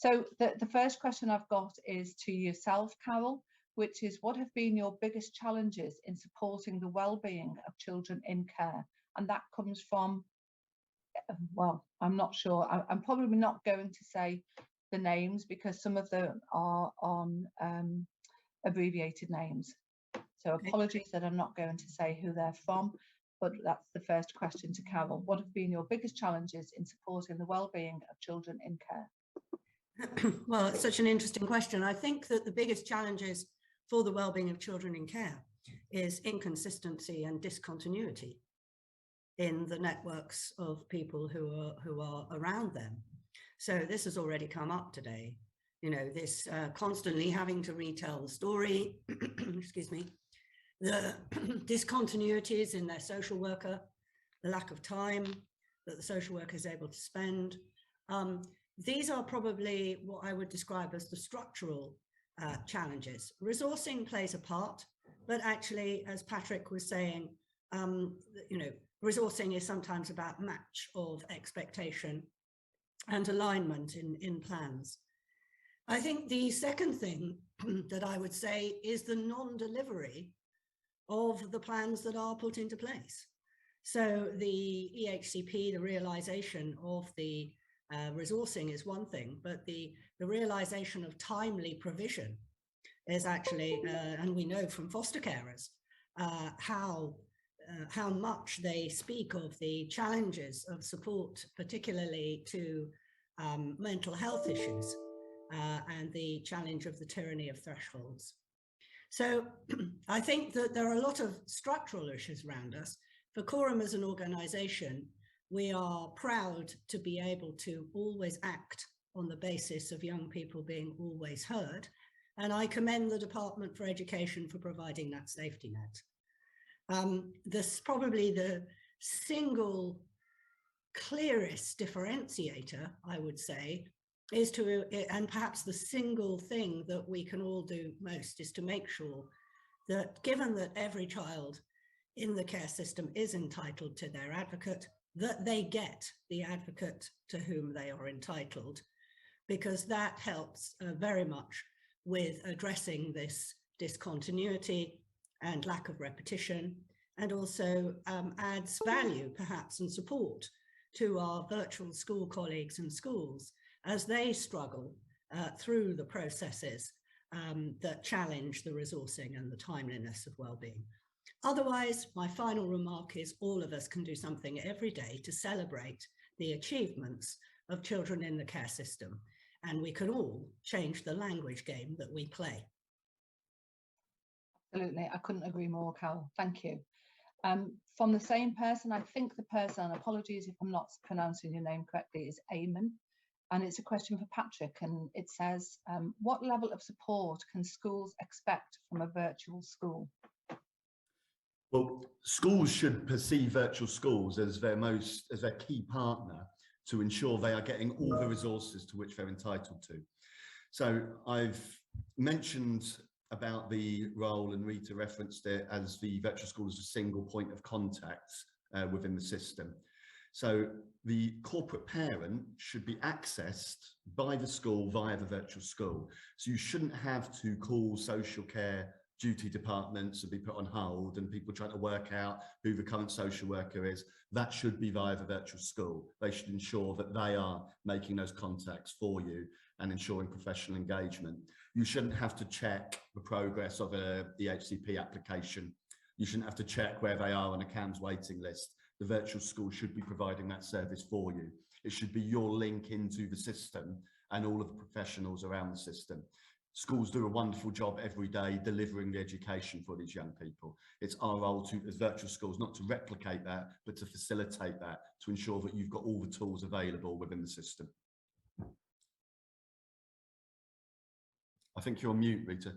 So the first question I've got is to yourself, Carol, which is, what have been your biggest challenges in supporting the well-being of children in care? And that comes from, well, I'm not sure. I'm probably not going to say the names because some of them are on abbreviated names. So apologies that I'm not going to say who they're from, but that's the first question to Carol. What have been your biggest challenges in supporting the well-being of children in care? Well, it's such an interesting question. I think that the biggest challenges for the well-being of children in care is inconsistency and discontinuity in the networks of people who are around them. So this has already come up today. You know, this constantly having to retell the story, excuse me, the discontinuities in their social worker, the lack of time that the social worker is able to spend. These are probably what I would describe as the structural challenges. Resourcing plays a part, but actually, as Patrick was saying, you know, resourcing is sometimes about match of expectation and alignment in plans. I think the second thing that I would say is the non-delivery of the plans that are put into place. So the EHCP, the realization of the resourcing is one thing, but the realization of timely provision is actually, and we know from foster carers, how much they speak of the challenges of support, particularly to mental health issues and the challenge of the tyranny of thresholds. So I think that there are a lot of structural issues around us. For Coram as an organization, we are proud to be able to always act on the basis of young people being always heard. And I commend the Department for Education for providing that safety net. This probably the single clearest differentiator, I would say, is to, and perhaps the single thing that we can all do most, is to make sure that, given that every child in the care system is entitled to their advocate, that they get the advocate to whom they are entitled, because that helps very much with addressing this discontinuity and lack of repetition, and also adds value perhaps and support to our virtual school colleagues and schools as they struggle through the processes that challenge the resourcing and the timeliness of well-being. Otherwise, my final remark is all of us can do something every day to celebrate the achievements of children in the care system, and we can all change the language game that we play. Absolutely, I couldn't agree more, Carol. Thank you. From the same person, I think the person, apologies if I'm not pronouncing your name correctly, is Eamon. And it's a question for Patrick, and it says, what level of support can schools expect from a virtual school? Well, schools should perceive virtual schools as their key partner to ensure they are getting all the resources to which they're entitled to. So I've mentioned about the role, and Rita referenced it, as the virtual school is a single point of contact within the system. So the corporate parent should be accessed by the school via the virtual school. So you shouldn't have to call social care duty departments and be put on hold and people trying to work out who the current social worker is. That should be via the virtual school. They should ensure that they are making those contacts for you and ensuring professional engagement. You shouldn't have to check the progress of the HCP application. You shouldn't have to check where they are on a CAMS waiting list. The virtual school should be providing that service for you. It should be your link into the system and all of the professionals around the system. Schools do a wonderful job every day delivering the education for these young people. It's our role to, as virtual schools, not to replicate that, but to facilitate that, to ensure that you've got all the tools available within the system. I think you're on mute, Rita.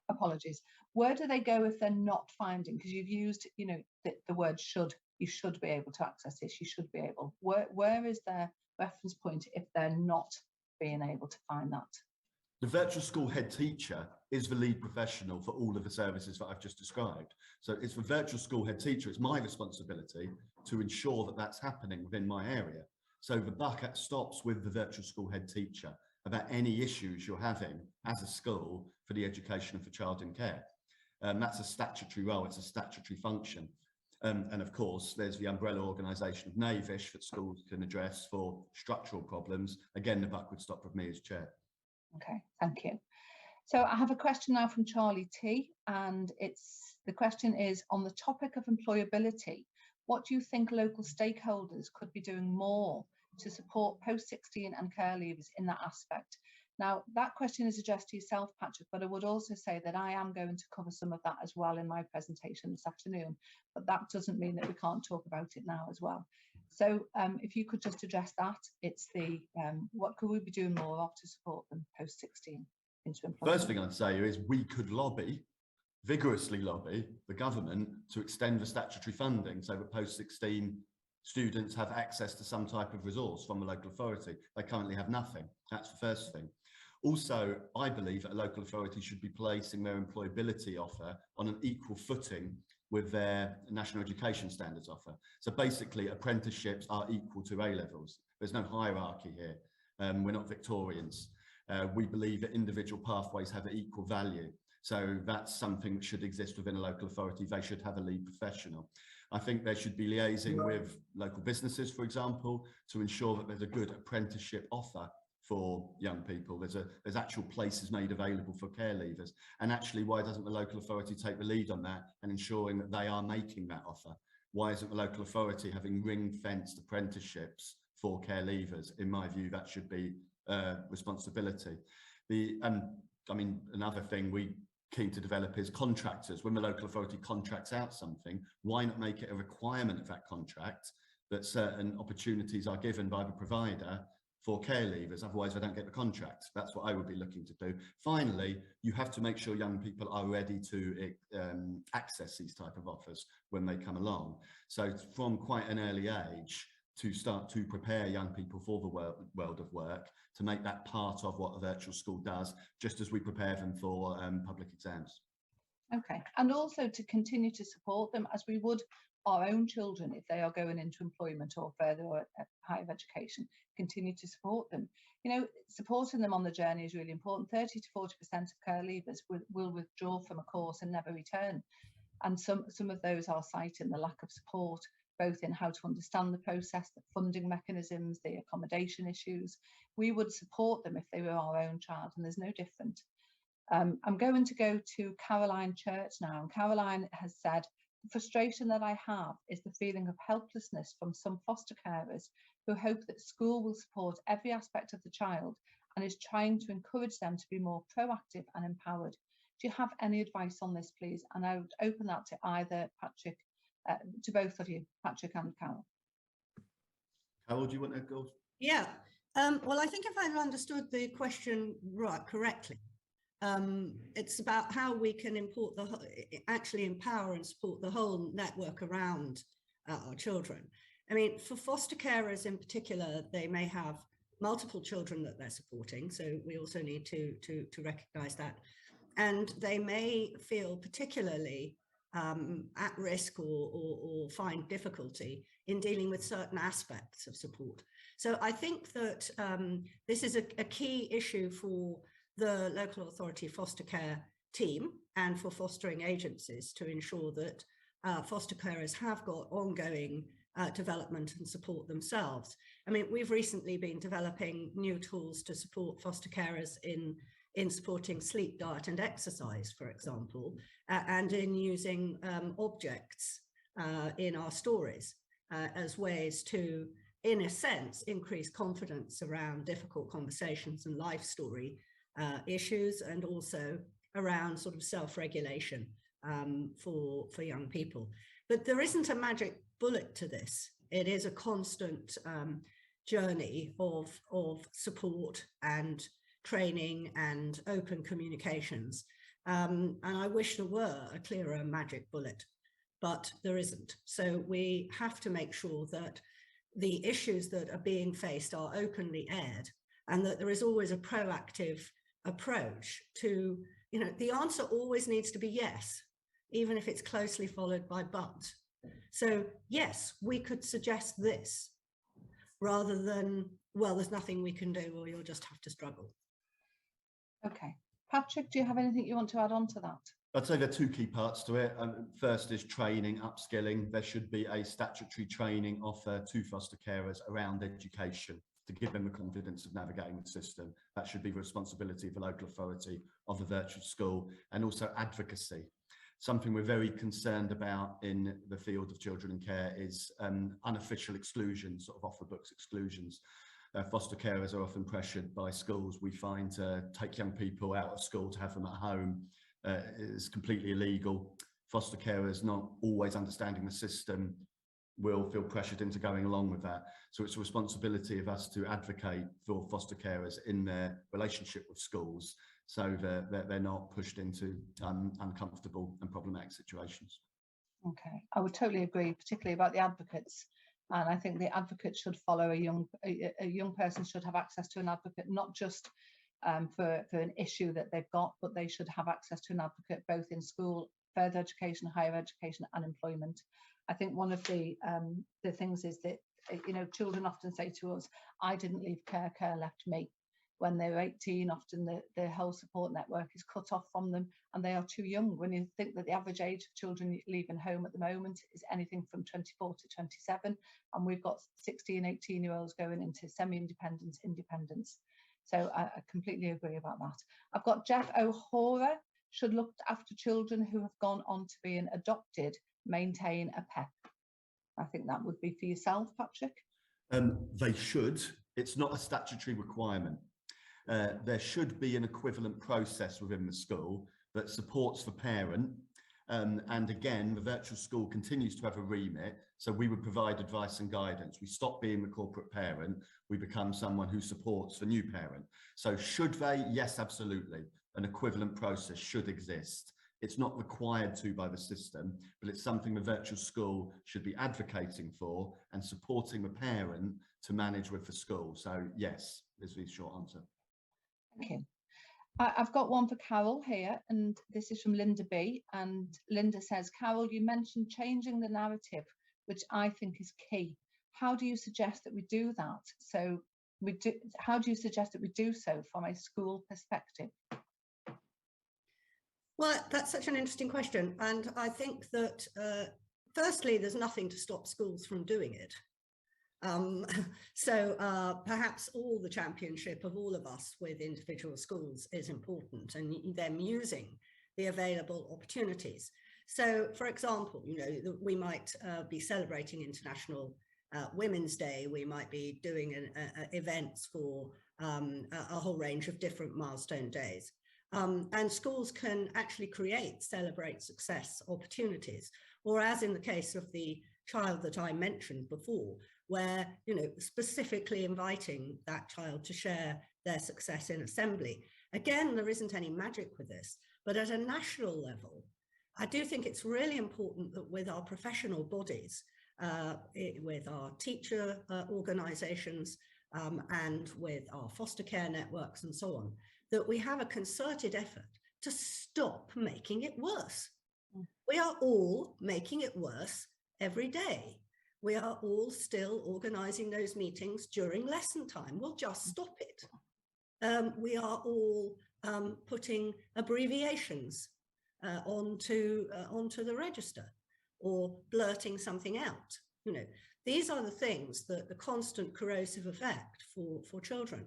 Apologies. Where do they go if they're not finding? Because you've used, you know, the word should. You should be able to access this. You should be able. Where is their reference point if they're not being able to find that? The virtual school head teacher is the lead professional for all of the services that I've just described. So it's the virtual school head teacher. It's my responsibility to ensure that that's happening within my area. So the buck stops with the virtual school head teacher about any issues you're having as a school for the education of the child in care. That's a statutory role, it's a statutory function. And of course, there's the umbrella organisation of NAVISH that schools can address for structural problems. Again, the buck would stop with me as chair. Okay, thank you. So I have a question now from Charlie T, and the question is on the topic of employability. What do you think local stakeholders could be doing more to support post-16 and care leavers in that aspect? Now, that question is addressed to yourself, Patrick, but I would also say that I am going to cover some of that as well in my presentation this afternoon, but that doesn't mean that we can't talk about it now as well. So if you could just address that, it's the what could we be doing more of to support them post-16 into employment? First thing I'd say is we could vigorously lobby the government to extend the statutory funding so that post-16 students have access to some type of resource from the local authority. They currently have nothing. That's the first thing. Also, I believe that a local authority should be placing their employability offer on an equal footing with their national education standards offer. So basically, apprenticeships are equal to A-levels. There's no hierarchy here. We're not Victorians. We believe that individual pathways have equal value. So that's something that should exist within a local authority. They should have a lead professional. I think they should be liaising with local businesses, for example, to ensure that there's a good apprenticeship offer for young people. There's actual places made available for care leavers. And actually, why doesn't the local authority take the lead on that and ensuring that they are making that offer? Why isn't the local authority having ring-fenced apprenticeships for care leavers? In my view, that should be responsibility. Another thing we keen to develop is contractors. When the local authority contracts out something, why not make it a requirement of that contract that certain opportunities are given by the provider for care leavers? Otherwise they don't get the contract. That's what I would be looking to do. Finally, you have to make sure young people are ready to access these type of offers when they come along. So from quite an early age, to start to prepare young people for the world of work, to make that part of what a virtual school does, just as we prepare them for public exams. Okay, and also to continue to support them as we would our own children if they are going into employment or further higher education, continue to support them. You know, supporting them on the journey is really important. 30 to 40% of care leavers will withdraw from a course and never return. And some of those are citing the lack of support, both in how to understand the process, the funding mechanisms, the accommodation issues. We would support them if they were our own child, and there's no different. I'm going to go to Caroline Church now, and Caroline has said, the frustration that I have is the feeling of helplessness from some foster carers who hope that school will support every aspect of the child and is trying to encourage them to be more proactive and empowered. Do you have any advice on this, please? And I would open that to either Patrick, to both of you, Patrick and Carol. Carol, do you want to go? Yeah. Well, I think if I've understood the question correctly, it's about how we can actually empower and support the whole network around our children. I mean, for foster carers in particular, they may have multiple children that they're supporting, so we also need to recognise that. And they may feel particularly at risk or find difficulty in dealing with certain aspects of support. So I think that this is a key issue for the local authority foster care team and for fostering agencies to ensure that foster carers have got ongoing development and support themselves. I mean, we've recently been developing new tools to support foster carers in supporting sleep, diet and exercise, for example, and in using objects in our stories as ways to, in a sense, increase confidence around difficult conversations and life story issues, and also around sort of self-regulation for young people. But there isn't a magic bullet to this. It is a constant journey of support and training and open communications. And I wish there were a clearer magic bullet, but there isn't. So we have to make sure that the issues that are being faced are openly aired, and that there is always a proactive approach to, you know, the answer always needs to be yes, even if it's closely followed by but. So yes, we could suggest this, rather than, well, there's nothing we can do, or you'll just have to struggle. Okay. Patrick, do you have anything you want to add on to that? I'd say there are two key parts to it. First is training, upskilling. There should be a statutory training offer to foster carers around education to give them the confidence of navigating the system. That should be the responsibility of the local authority, of the virtual school, and also advocacy. Something we're very concerned about in the field of children in care is unofficial exclusions, sort of off the books exclusions. Foster carers are often pressured by schools, we find, to take young people out of school to have them at home. Is completely illegal. Foster carers, not always understanding the system, will feel pressured into going along with that. So it's a responsibility of us to advocate for foster carers in their relationship with schools, so that they're not pushed into uncomfortable and problematic situations. Okay, I would totally agree, particularly about the advocates. And I think the advocate should follow a young person should have access to an advocate, not just for an issue that they've got, but they should have access to an advocate both in school, further education, higher education, and employment. I think one of the things is that, you know, children often say to us, I didn't leave care, care left me. When they're 18, often the whole support network is cut off from them, and they are too young. When you think that the average age of children leaving home at the moment is anything from 24 to 27, and we've got 16, 18-year-olds going into semi-independence, independence. So I completely agree about that. I've got Jeff O'Hora, should look after children who have gone on to being adopted, maintain a PEP. I think that would be for yourself, Patrick. They should. It's not a statutory requirement. There should be an equivalent process within the school that supports the parent. And again, the virtual school continues to have a remit. So we would provide advice and guidance. We stop being the corporate parent. We become someone who supports the new parent. So should they? Yes, absolutely. An equivalent process should exist. It's not required to by the system, but it's something the virtual school should be advocating for and supporting the parent to manage with the school. So yes, is the short answer. Thank you. I've got one for Carol here, and this is from Linda B. And Linda says, Carol, you mentioned changing the narrative, which I think is key. How do you suggest that we do that? So how do you suggest that we do so from a school perspective? Well, that's such an interesting question. And I think that, firstly, there's nothing to stop schools from doing it. Perhaps all the championship of all of us with individual schools is important, and them using the available opportunities. So, for example, you know, we might be celebrating International Women's Day. We might be doing events for a whole range of different milestone days. And schools can actually celebrate success opportunities, or as in the case of the child that I mentioned before, where, you know, specifically inviting that child to share their success in assembly. Again, there isn't any magic with this, but at a national level, I do think it's really important that with our professional bodies, with our teacher organisations and with our foster care networks and so on, that we have a concerted effort to stop making it worse. We are all making it worse every day. We are all still organising those meetings during lesson time. We'll just stop it. We are all putting abbreviations onto the register, or blurting something out. You know, these are the things that the constant corrosive effect for children.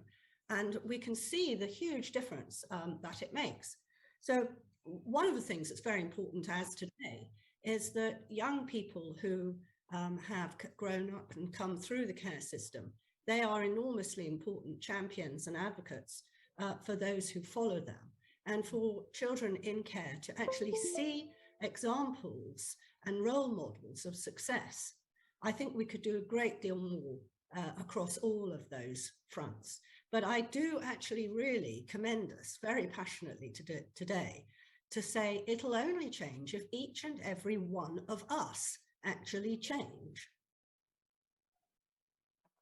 And we can see the huge difference that it makes. So one of the things that's very important as today is that young people who have grown up and come through the care system, they are enormously important champions and advocates for those who follow them, and for children in care to actually see examples and role models of success. I think we could do a great deal more across all of those fronts. But I do actually really commend us very passionately today to say it'll only change if each and every one of us actually change.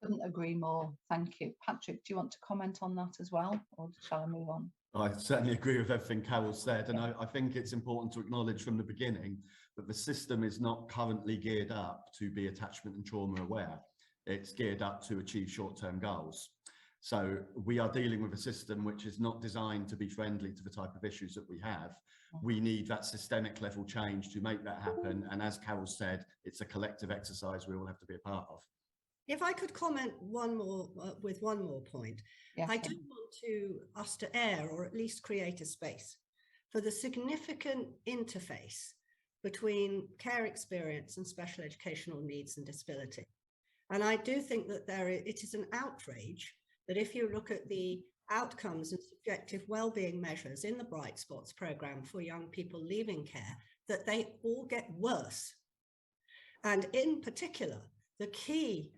I couldn't agree more. Thank you. Patrick, do you want to comment on that as well, or shall I move on? I certainly agree with everything Carol said, and I think it's important to acknowledge from the beginning that the system is not currently geared up to be attachment and trauma aware. It's geared up to achieve short-term goals. So we are dealing with a system which is not designed to be friendly to the type of issues that we have. We need that systemic level change to make that happen. And as Carol said, it's a collective exercise we all have to be a part of. If I could comment with one more point, Yes, I do want us to air, or at least create a space for the significant interface between care experience and special educational needs and disability. And I do think that it is an outrage that if you look at the outcomes and subjective wellbeing measures in the Bright Spots programme for young people leaving care, that they all get worse. And in particular, the key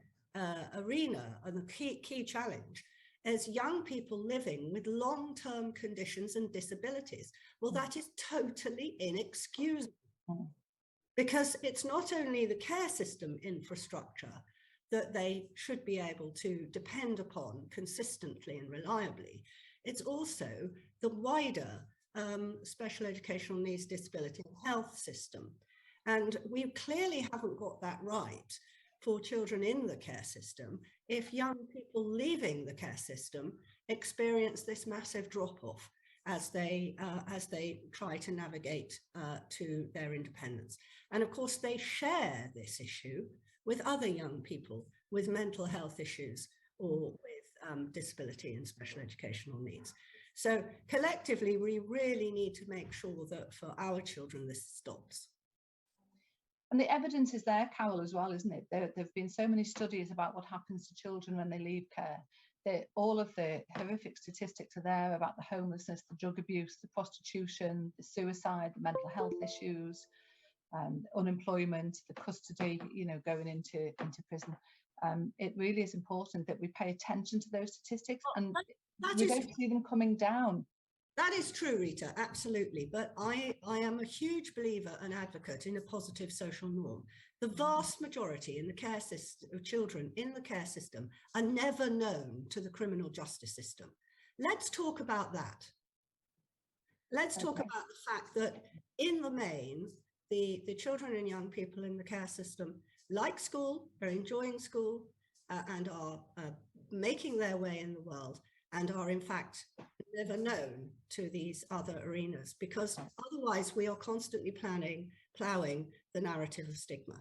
arena and the key challenge is young people living with long-term conditions and disabilities. Well, that is totally inexcusable, because it's not only the care system infrastructure that they should be able to depend upon consistently and reliably, it's also the wider special educational needs, disability and health system. And we clearly haven't got that right for children in the care system if young people leaving the care system experience this massive drop-off as they try to navigate to their independence. And of course, they share this issue with other young people with mental health issues or with disability and special educational needs. So collectively, we really need to make sure that for our children, this stops. And the evidence is there, Carol, as well, isn't it? There have been so many studies about what happens to children when they leave care. All of the horrific statistics are there about the homelessness, the drug abuse, the prostitution, the suicide, the mental health issues, unemployment, the custody, going into prison. It really is important that we pay attention to those statistics, and we don't see them coming down. That is true, Rita, absolutely. But I am a huge believer and advocate in a positive social norm. The vast majority in the care system of children in the care system are never known to the criminal justice system. Let's talk about that. Let's talk about the fact that in the main, the children and young people in the care system like school, are enjoying school, and are making their way in the world, and are in fact never known to these other arenas, because otherwise we are constantly ploughing the narrative of stigma.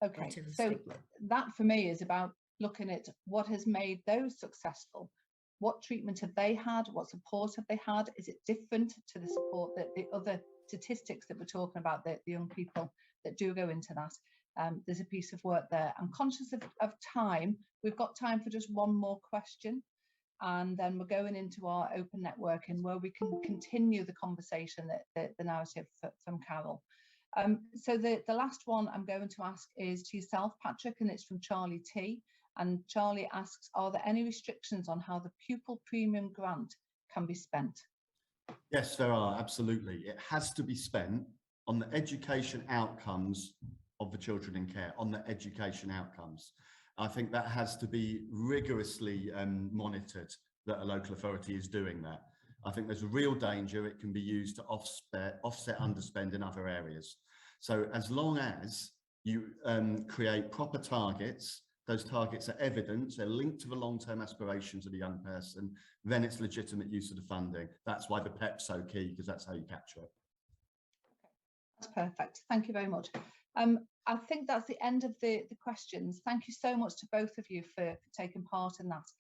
Okay, so that for me is about looking at what has made those successful. What treatment have they had? What support have they had? Is it different to the support that the other statistics that we're talking about, the young people that do go into that? There's a piece of work there. I'm conscious of time. We've got time for just one more question, and then we're going into our open networking where we can continue the conversation, that the narrative from Carol. So the last one I'm going to ask is to yourself, Patrick, and it's from Charlie T. And Charlie asks, are there any restrictions on how the pupil premium grant can be spent? Yes, there are, absolutely. It has to be spent on the education outcomes of the children in care, on the education outcomes. I think that has to be rigorously monitored, that a local authority is doing that. I think there's a real danger it can be used to offset underspend in other areas. So as long as you create proper targets, those targets are evident, they're linked to the long-term aspirations of the young person, then it's legitimate use of the funding. That's why the PEP's so key, because that's how you capture it. Okay, that's perfect. Thank you very much. I think that's the end of the questions. Thank you so much to both of you for taking part in that.